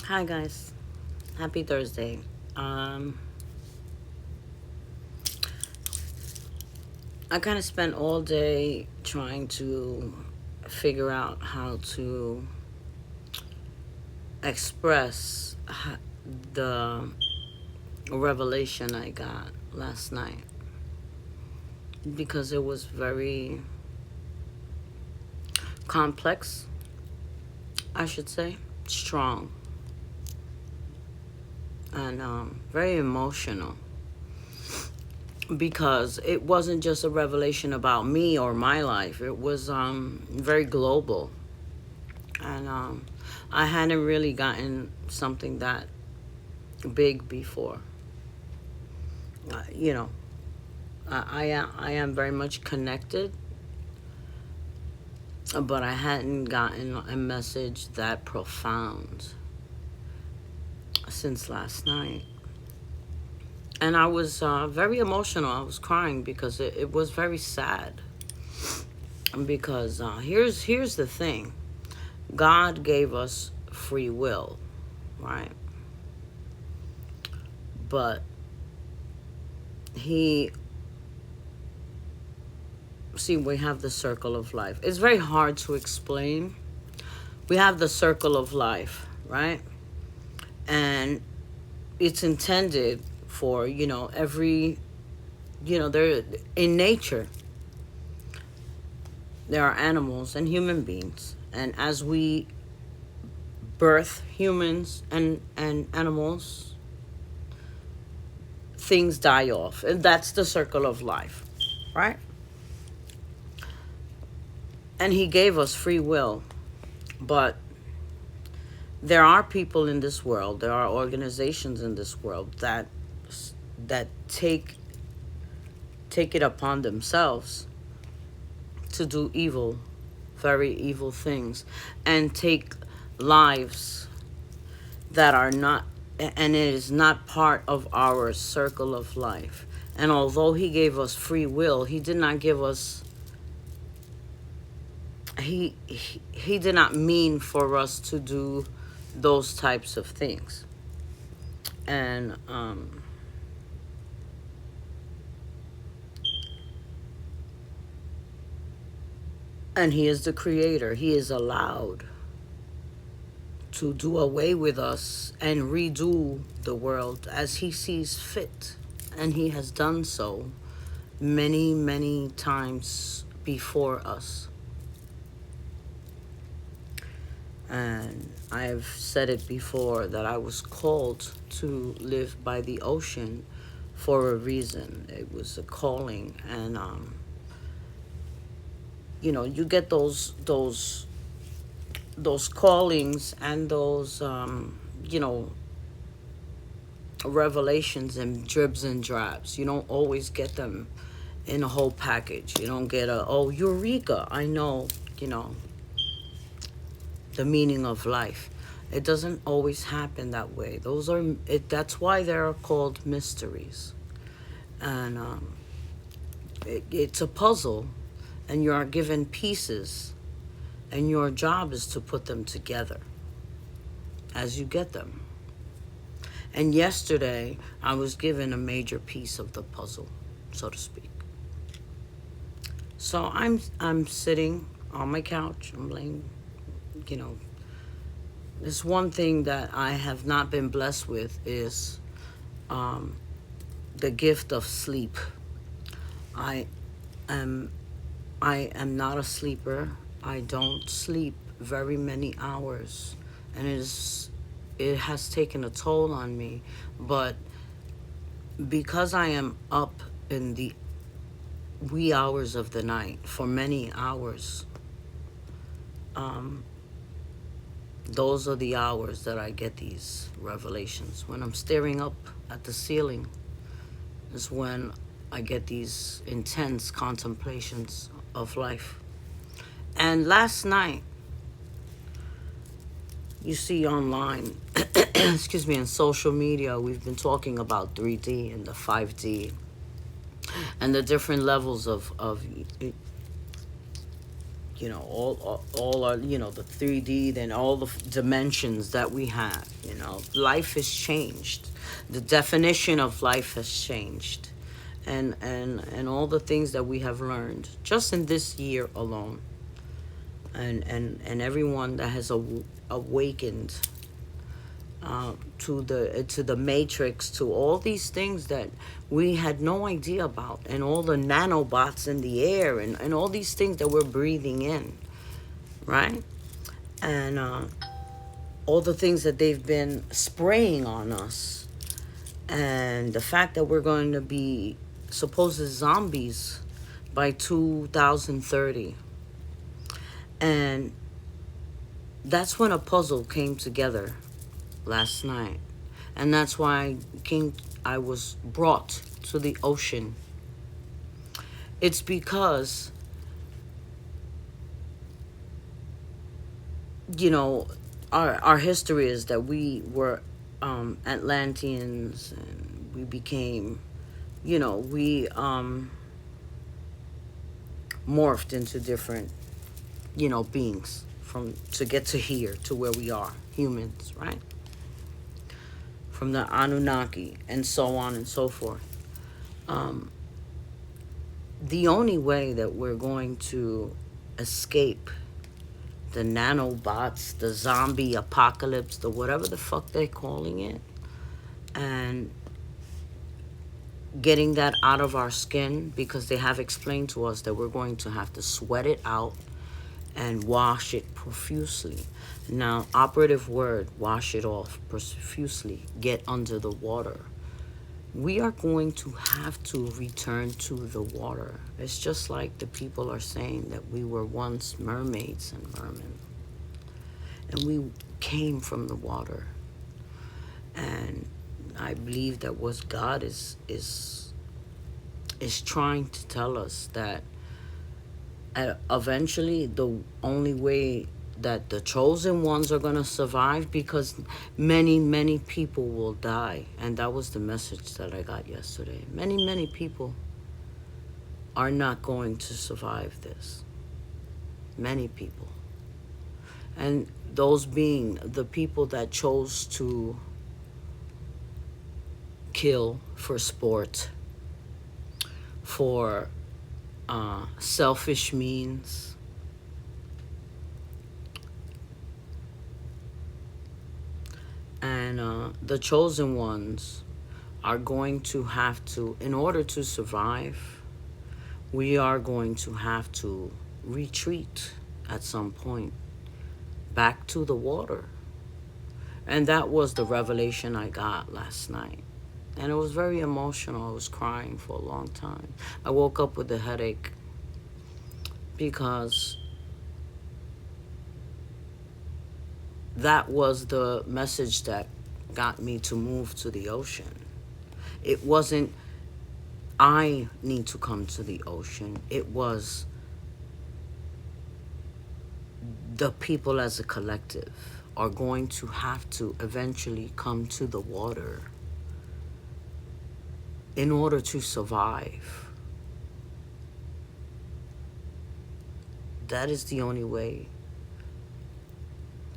Hi guys, happy Thursday. Um, I kind of spent all day trying to figure out how to express the revelation I got last night because it was very complex, I should say, strong, and very emotional because it wasn't just a revelation about me or my life. It was very global. And I hadn't really gotten something that big before. You know, I am very much connected, but I hadn't gotten a message that profound since last night. And I was very emotional. I was crying because it was very sad. Because here's the thing: God gave us free will, right? But He see, we have the circle of life. It's very hard to explain. We have the circle of life, right? And it's intended for, every, there in nature, there are animals and human beings. And as we birth humans and animals, things die off. And that's the circle of life, right? And he gave us free will. But there are people in this world, there are organizations in this world that take it upon themselves to do evil, very evil things, and take lives that are not, and it is not part of our circle of life. And although he gave us free will, he did not give us, he did not mean for us to do those types of things. And and he is the creator. He is allowed to do away with us and redo the world as he sees fit. And he has done so many, many times before us. And I've said it before that I was called to live by the ocean for a reason. It was a calling. And you get those callings and those revelations and dribs and drabs. You don't always get them in a whole package. You don't get eureka, I know, the meaning of life. It doesn't always happen that way. That's why they're called mysteries. And it's a puzzle, and you are given pieces, and your job is to put them together as you get them. And yesterday, I was given a major piece of the puzzle, so to speak. So I'm sitting on my couch. I'm laying, you know. There's one thing that I have not been blessed with is the gift of sleep. I am I am not a sleeper. I don't sleep very many hours, and it has taken a toll on me. But because I am up in the wee hours of the night for many hours, um, those are the hours that I get these revelations. When I'm staring up at the ceiling is when I get these intense contemplations of life. And last night, you see online, excuse me, in social media, we've been talking about 3D and the 5D, and the different levels of all our, the 3D, then all the dimensions that we have. Life has changed. The definition of life has changed, and all the things that we have learned just in this year alone, and everyone that has awakened to the matrix, to all these things that we had no idea about, and all the nanobots in the air, and all these things that we're breathing in, right? And all the things that they've been spraying on us, and the fact that we're going to be supposed zombies by 2030. And that's when a puzzle came together last night. And that's why I was brought to the ocean. It's because, our history is that we were Atlanteans, and we became, we morphed into different, beings to get to here, to where we are, humans, right? From the Anunnaki, and so on and so forth. The only way that we're going to escape the nanobots, the zombie apocalypse, the whatever the fuck they're calling it, and getting that out of our skin, because they have explained to us that we're going to have to sweat it out and wash it profusely. Now, operative word, wash it off profusely, get under the water. We are going to have to return to the water. It's just like the people are saying that we were once mermaids and mermen, and we came from the water. And I believe that what God is trying to tell us, that eventually the only way that the chosen ones are going to survive, because many people will die. And that was the message that I got yesterday. Many people are not going to survive this. Many people. And those being the people that chose to kill for sport, for selfish means, and the chosen ones are going to have to, in order to survive, we are going to have to retreat at some point back to the water. And that was the revelation I got last night. And it was very emotional. I was crying for a long time. I woke up with a headache because that was the message that got me to move to the ocean. It wasn't, I need to come to the ocean. It was the people as a collective are going to have to eventually come to the water in order to survive. That is the only way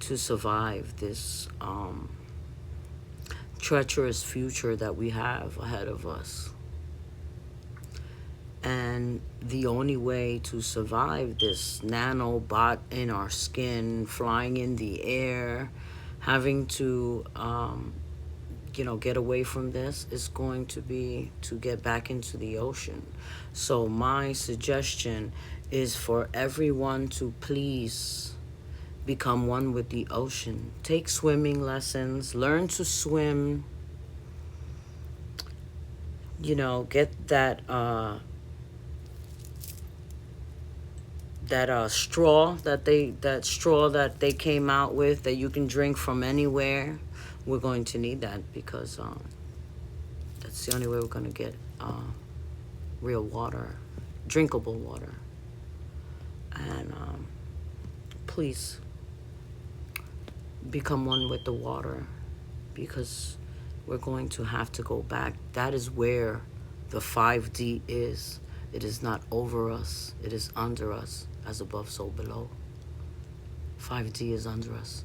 to survive this treacherous future that we have ahead of us. And the only way to survive this nanobot in our skin, flying in the air, having to get away from this, is going to be to get back into the ocean. So my suggestion is for everyone to please become one with the ocean. Take swimming lessons, learn to swim, get that straw that they came out with, that you can drink from anywhere. We're going to need that, because that's the only way we're going to get real water, drinkable water. And please become one with the water, because we're going to have to go back. That is where the 5D is. It is not over us. It is under us. as above, so below. 5D is under us.